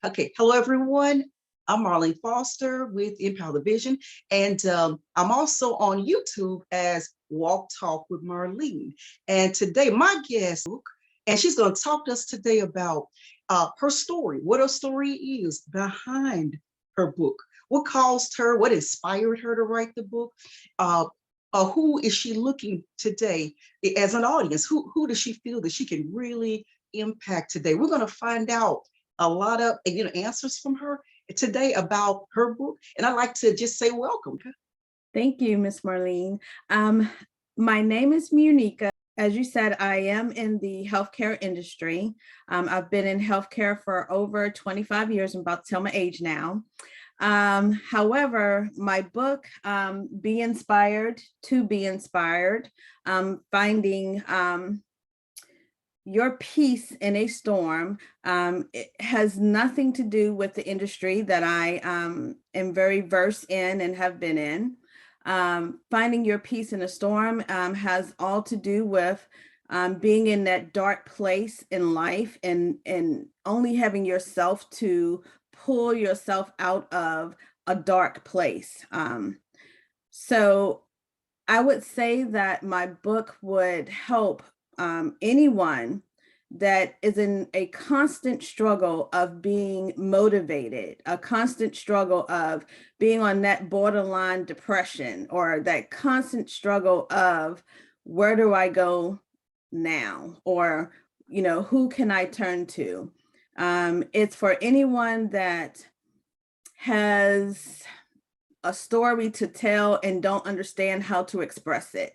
Okay, hello everyone. I'm Marlene Foster with Empower the Vision, and I'm also on YouTube as Walk Talk with Marlene. And today, my guest, and she's going to talk to us today about her story, what her story is behind her book, what caused her, what inspired her to write the book, uh, who is she looking today as an audience? Who does she feel that she can really impact today? We're going to find out a lot of answers from her today about her book, and I'd like to just say welcome. Thank you, Miss Marlene. My name is Munica. As you said, I am in the healthcare industry. I've been in healthcare for over 25 years. I'm about to tell my age now. However, my book, Be Inspired to Be Inspired, finding your peace in a storm, it has nothing to do with the industry that I am very versed in and have been in. Finding your peace in a storm has all to do with being in that dark place in life and only having yourself to pull yourself out of a dark place. So I would say that my book would help anyone that is in a constant struggle of being motivated, a constant struggle of being on that borderline depression, or that constant struggle of where do I go now, or who can I turn to? It's for anyone that has a story to tell and don't understand how to express it.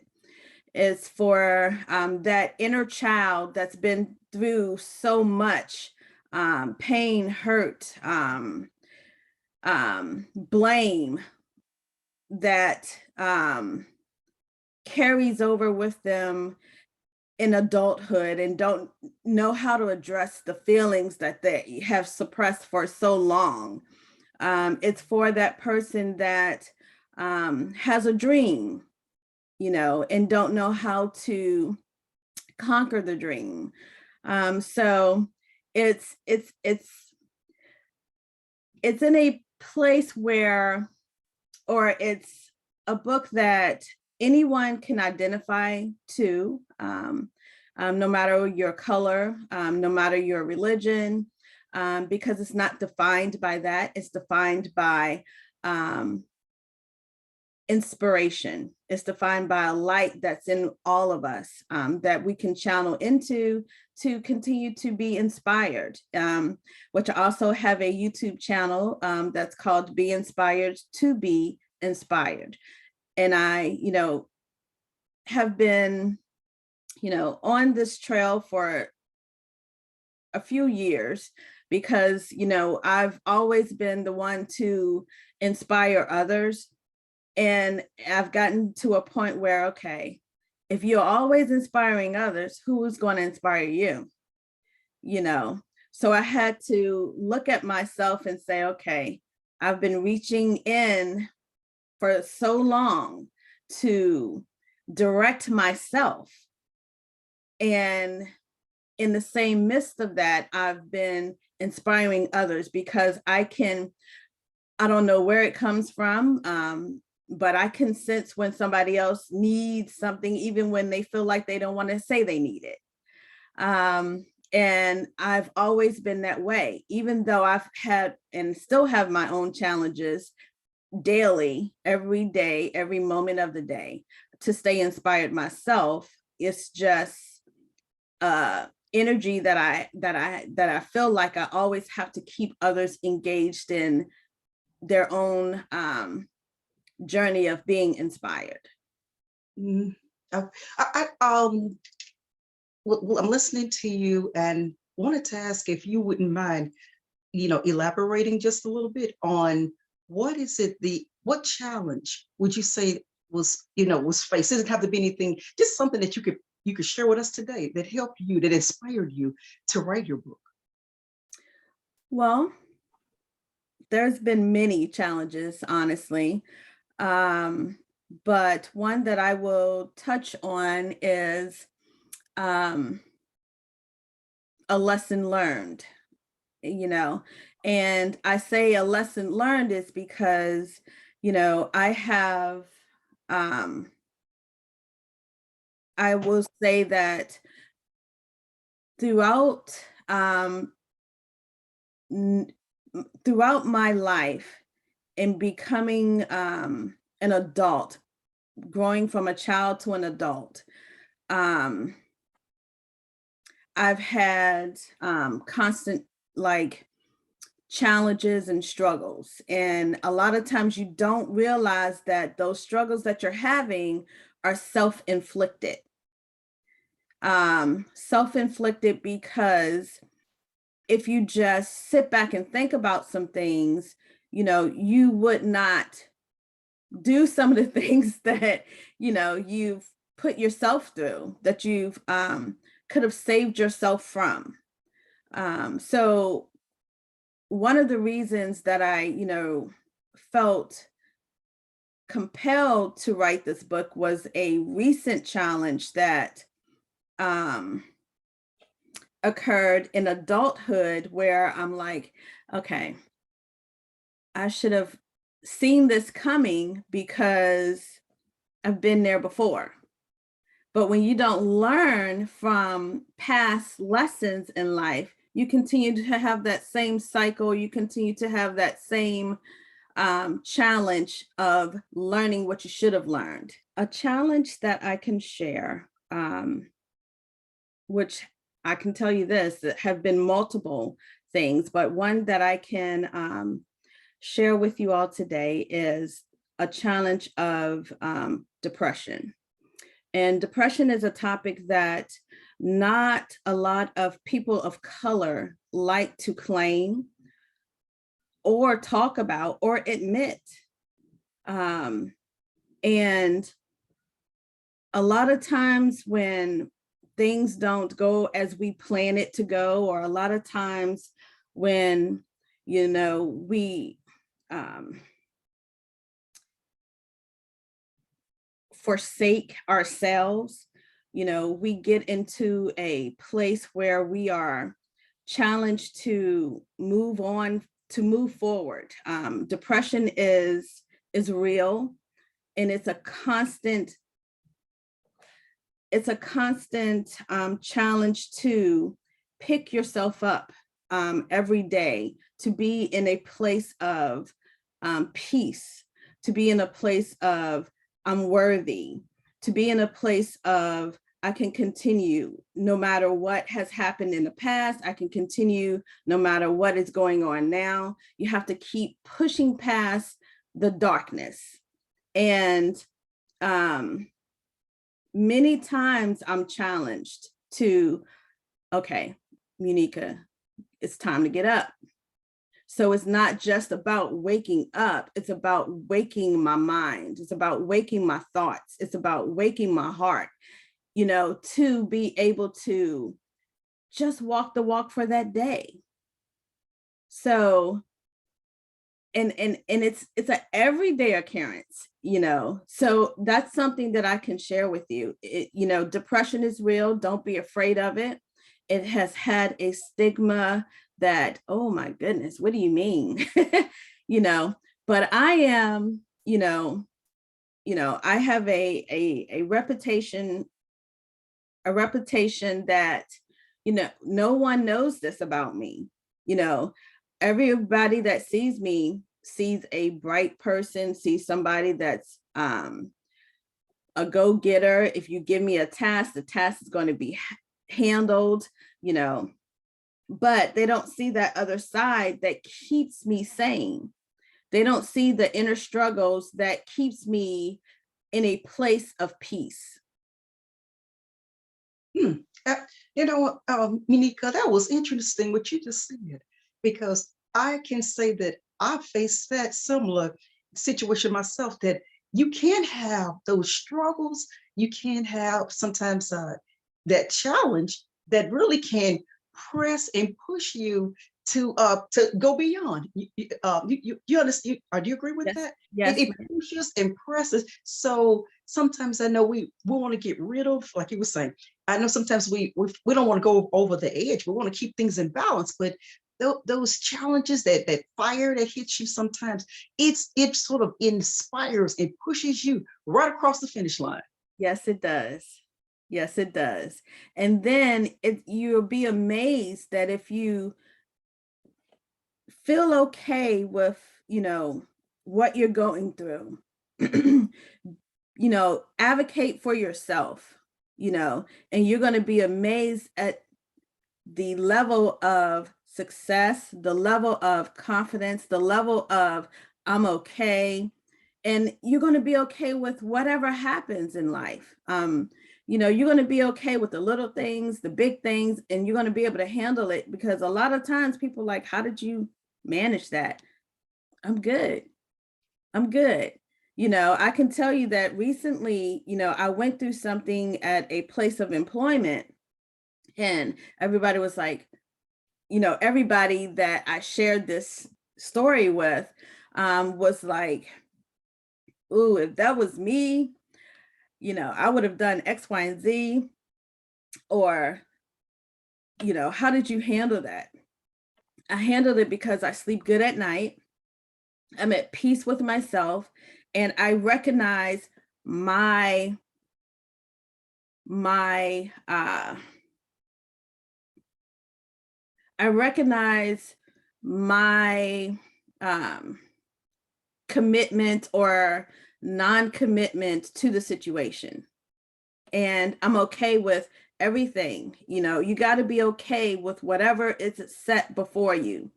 It's for that inner child that's been through so much pain, hurt, blame that carries over with them in adulthood and don't know how to address the feelings that they have suppressed for so long. It's for that person that has a dream, and don't know how to conquer the dream. So it's in a place where, or it's a book that anyone can identify to, no matter your color, no matter your religion, because it's not defined by that. It's defined by inspiration. It's defined by a light that's in all of us, that we can channel into to continue to be inspired, which I also have a YouTube channel that's called Be Inspired to Be Inspired. And I, have been, on this trail for a few years because, I've always been the one to inspire others. And I've gotten to a point where, okay, if you're always inspiring others, who is going to inspire you? So I had to look at myself and say, okay, I've been reaching in for so long to direct myself. And in the same midst of that, I've been inspiring others because I don't know where it comes from, but I can sense when somebody else needs something, even when they feel like they don't want to say they need it. And I've always been that way, even though I've had and still have my own challenges daily, every day, every moment of the day. To stay inspired myself, it's just energy that I feel like I always have to keep others engaged in their own journey of being inspired. Mm. Well, I'm listening to you and wanted to ask if you wouldn't mind, elaborating just a little bit on what challenge would you say was faced? It doesn't have to be anything, just something that you could share with us today that helped you, that inspired you to write your book. Well, there's been many challenges, honestly. But one that I will touch on is a lesson learned. And I say a lesson learned is because, I have, um, I will say that throughout, n- throughout my life in becoming an adult, growing from a child to an adult, um, I've had constant like challenges and struggles. And a lot of times you don't realize that those struggles that you're having are self-inflicted. Self-inflicted because if you just sit back and think about some things, you would not do some of the things that, you've put yourself through, that you've could have saved yourself from. So one of the reasons that I, felt compelled to write this book was a recent challenge that um, occurred in adulthood where I'm like, okay, I should have seen this coming because I've been there before. But when you don't learn from past lessons in life, you continue to have that same cycle, you continue to have that same challenge of learning what you should have learned. A challenge that I can share, which I can tell you this, that have been multiple things, but one that I can share with you all today is a challenge of depression. And depression is a topic that not a lot of people of color like to claim or talk about or admit. And a lot of times when things don't go as we plan it to go, or a lot of times when, we um, forsake ourselves, we get into a place where we are challenged to move on, to move forward. Depression is real, and it's a constant challenge to pick yourself up every day, to be in a place of peace, to be in a place of I'm worthy, to be in a place of I can continue no matter what has happened in the past. I can continue no matter what is going on now. You have to keep pushing past the darkness. And many times I'm challenged to, okay, Munica, it's time to get up. So it's not just about waking up, it's about waking my mind. It's about waking my thoughts. It's about waking my heart, to be able to just walk the walk for that day. So and it's an everyday occurrence, so that's something that I can share with you. Depression is real. Don't be afraid of it. It has had a stigma that, oh my goodness, what do you mean? you know but I am, I have a reputation that, no one knows this about me. you know Everybody that sees me sees a bright person, sees somebody that's a go-getter. If you give me a task, the task is going to be handled, you know but they don't see that other side that keeps me sane. They don't see the inner struggles that keeps me in a place of peace. Hmm. Uh, Minika, that was interesting what you just said, because I can say that I faced that similar situation myself, that you can have those struggles, you can have sometimes that challenge that really can press and push you to go beyond. You understand? Do you agree with Yes, that? yes, It pushes and presses. So sometimes I know we want to get rid of, like you were saying. I know sometimes we don't want to go over the edge. We want to keep things in balance, but those challenges, that fire that hits you sometimes, it sort of inspires and pushes you right across the finish line. Yes, it does. Yes, it does. And then you'll be amazed that if you feel okay with, what you're going through, advocate for yourself, and you're going to be amazed at the level of success, the level of confidence, the level of I'm okay. And you're going to be okay with whatever happens in life. You're going to be okay with the little things, the big things, and you're going to be able to handle it, because a lot of times people are like, how did you manage that? I'm good. I'm good. I can tell you that recently, I went through something at a place of employment, and everybody was like, everybody that I shared this story with was like, ooh, if that was me, I would have done X, Y, and Z. Or, how did you handle that? I handled it because I sleep good at night. I'm at peace with myself, and I recognize my my I recognize my commitment or non-commitment to the situation. And I'm okay with everything. You got to be okay with whatever is set before you.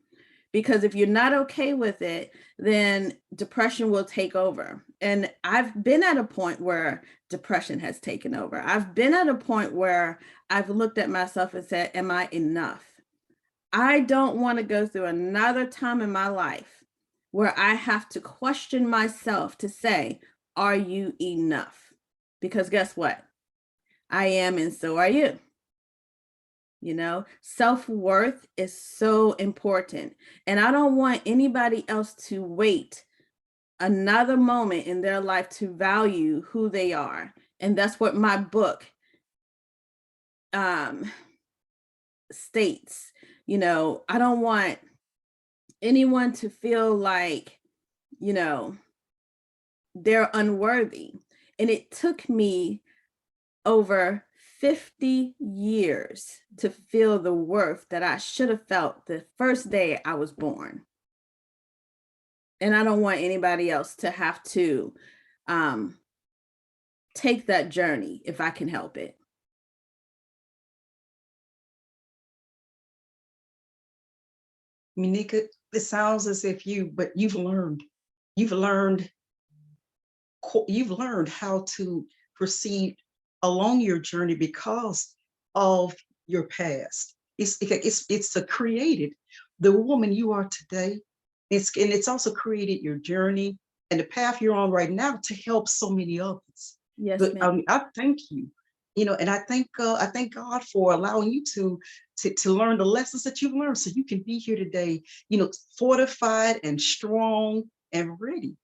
Because if you're not okay with it, then depression will take over. And I've been at a point where depression has taken over. I've been at a point where I've looked at myself and said, am I enough? I don't want to go through another time in my life where I have to question myself to say, are you enough? Because guess what? I am, and so are you. Self-worth is so important. And I don't want anybody else to wait another moment in their life to value who they are. And that's what my book states. I don't want anyone to feel like, they're unworthy. And it took me over 50 years to feel the worth that I should have felt the first day I was born. And I don't want anybody else to have to take that journey if I can help it. Munica, it sounds as if but you've learned, you've learned how to proceed along your journey because of your past. It's created the woman you are today. It's also created your journey and the path you're on right now to help so many others. Yes, But ma'am. I thank you, and I thank God for allowing you to learn the lessons that you've learned, so you can be here today, fortified and strong and ready,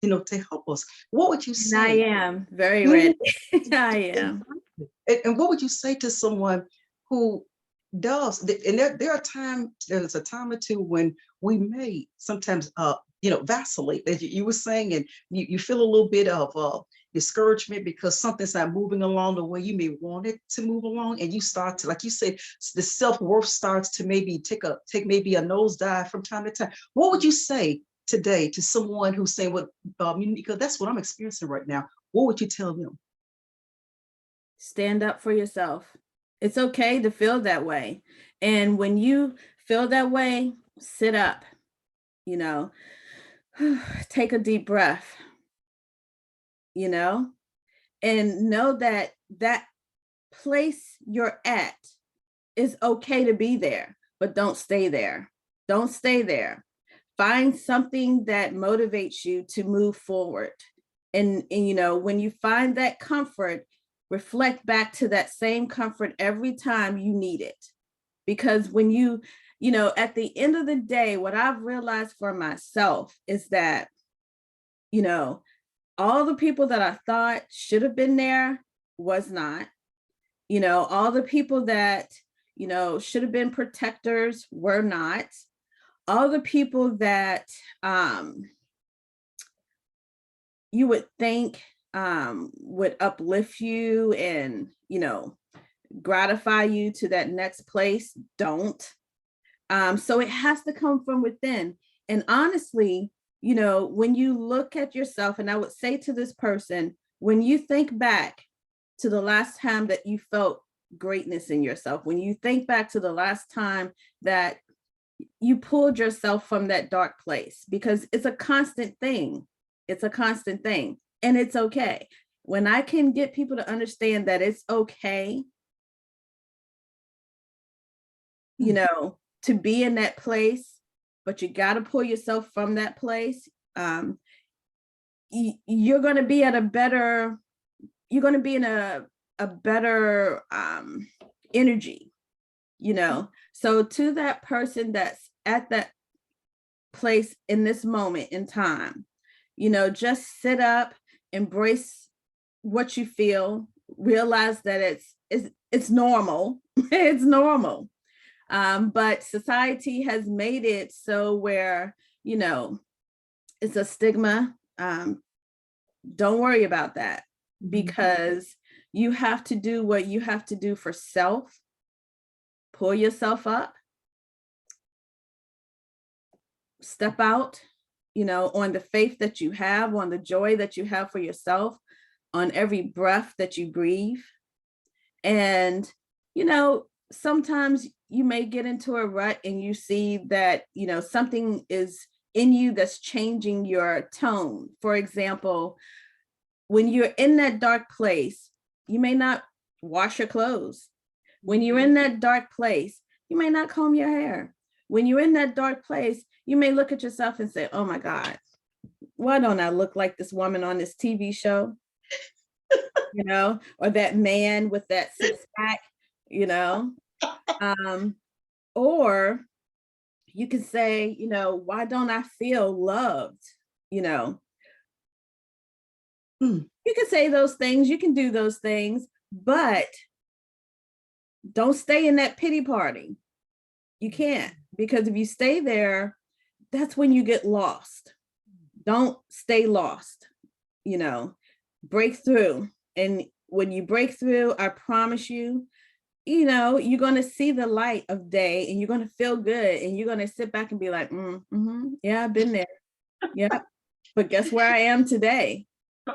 to help us. What would you And I say? am very Mhm. ready. I am. Exactly. And what would you say to someone who does, and there's a time or two when we may sometimes, vacillate, as you were saying, and you feel a little bit of discouragement because something's not moving along the way you may want it to move along, and you start to, like you said, the self-worth starts to maybe take maybe a nosedive from time to time. What would you say today to someone who's saying, "What, because that's what I'm experiencing right now"? What would you tell them? Stand up for yourself. It's okay to feel that way. And when you feel that way, sit up, you know, take a deep breath, you know, and know that that place you're at is okay to be there, but don't stay there. Don't stay there. Find something that motivates you to move forward. And when you find that comfort, reflect back to that same comfort every time you need it. Because when at the end of the day, what I've realized for myself is that, you know, all the people that I thought should have been there was not. All the people that, should have been protectors, were not. All the people that you would think would uplift you and, gratify you to that next place don't. So it has to come from within. And honestly, when you look at yourself, and I would say to this person, when you think back to the last time that you felt greatness in yourself, when you think back to the last time that you pulled yourself from that dark place, because it's a constant thing. It's a constant thing. And it's okay. When I can get people to understand that it's okay, to be in that place, but you got to pull yourself from that place. You're going to be at a better, you're going to be in a better energy, So to that person that's at that place in this moment in time, just sit up, embrace what you feel, realize that it's normal. It's normal. But society has made it so where, it's a stigma. Don't worry about that, because you have to do what you have to do for self. Pull yourself up, step out, on the faith that you have, on the joy that you have for yourself, on every breath that you breathe. And, sometimes you may get into a rut and you see that, something is in you that's changing your tone. For example, when you're in that dark place, you may not wash your clothes. When you're in that dark place, you may not comb your hair. When you're in that dark place, you may look at yourself and say, oh my God, why don't I look like this woman on this TV show? Or that man with that six pack, or you can say, why don't I feel loved? You can say those things, you can do those things, but don't stay in that pity party. You can't, because if you stay there, that's when you get lost. Don't stay lost, break through. And when you break through, I promise you, you're going to see the light of day and you're going to feel good and you're going to sit back and be like, yeah, I've been there. Yeah. But guess where I am today?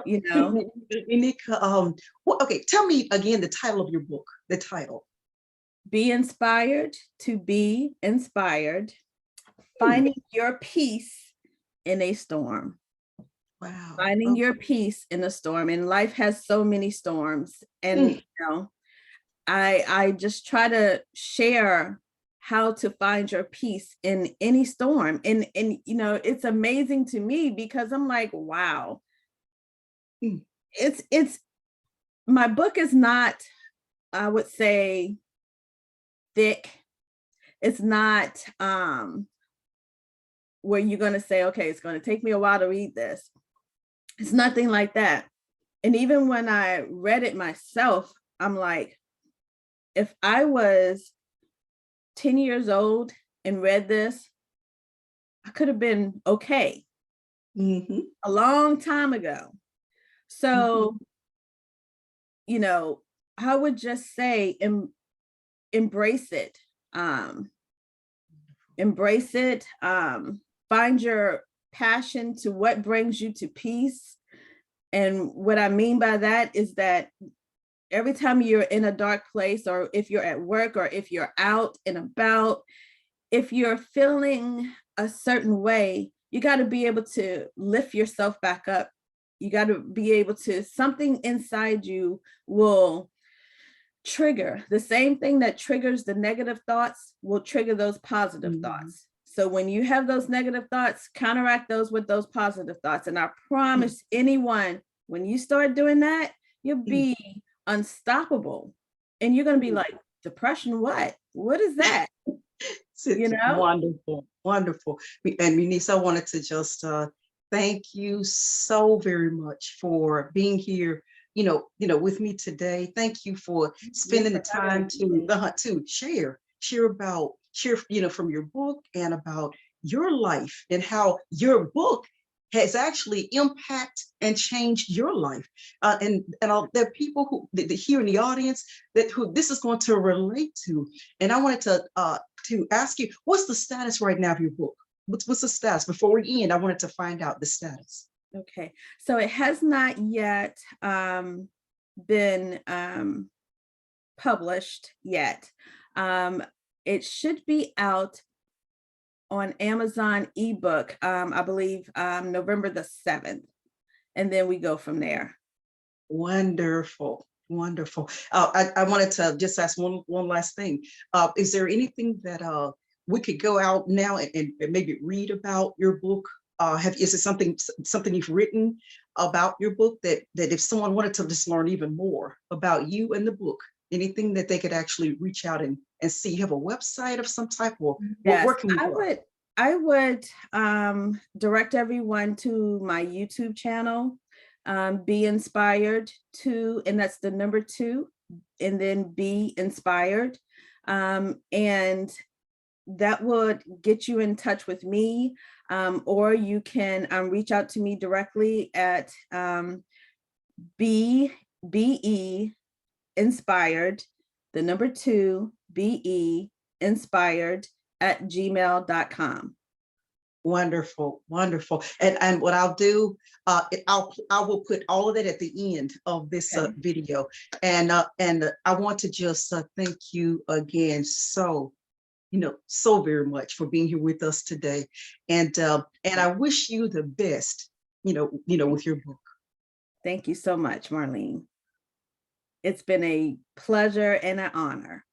Munica, okay, tell me again the title of your book, the title. Be inspired to be inspired, finding your peace in a storm. Wow. Finding your peace in a storm. And life has so many storms. And, I just try to share how to find your peace in any storm. And it's amazing to me because I'm like, wow. It's my book is not, I would say, thick. It's not where you're going to say, okay, it's going to take me a while to read this. It's nothing like that. And even when I read it myself, I'm like, if I was 10 years old and read this, I could have been okay a long time ago. So, I would just say, embrace it. Embrace it. Find your passion to what brings you to peace. And what I mean by that is that every time you're in a dark place, or if you're at work, or if you're out and about, if you're feeling a certain way, you got to be able to lift yourself back up. You got to be able to, something inside you will trigger the same thing that triggers the negative thoughts will trigger those positive thoughts. So when you have those negative thoughts, counteract those with those positive thoughts. And I promise anyone, when you start doing that, you'll be unstoppable. And you're going to be like, depression, what is that? Wonderful, wonderful. And Munice, I wanted to just thank you so very much for being here with me today. Thank you for You spending the for having time me. to share from your book and about your life and how your book has actually impact and changed your life. There are people that here in the audience that who this is going to relate to. And I wanted to ask you, what's the status right now of your book? What's the status? Before we end, I wanted to find out the status. Okay, so it has not yet been published yet. Um, it should be out on Amazon ebook, I believe November the 7th, and then we go from there. Wonderful, wonderful. I wanted to just ask one last thing. Is there anything that we could go out now and maybe read about your book? Is it something you've written about your book that if someone wanted to just learn even more about you and the book, anything that they could actually reach out and see? You have a website of some type, or where Yes, can we go? I would direct everyone to my YouTube channel, Be Inspired to, and that's the number 2, and then Be Inspired. And that would get you in touch with me, or you can reach out to me directly at BE Inspired, the number 2, BE Inspired at gmail.com. Wonderful, wonderful. And what I'll do, I will put all of that at the end of this Okay. video. And I want to just thank you again so very much for being here with us today. And I wish you the best, with your book. Thank you so much, Marlene. It's been a pleasure and an honor.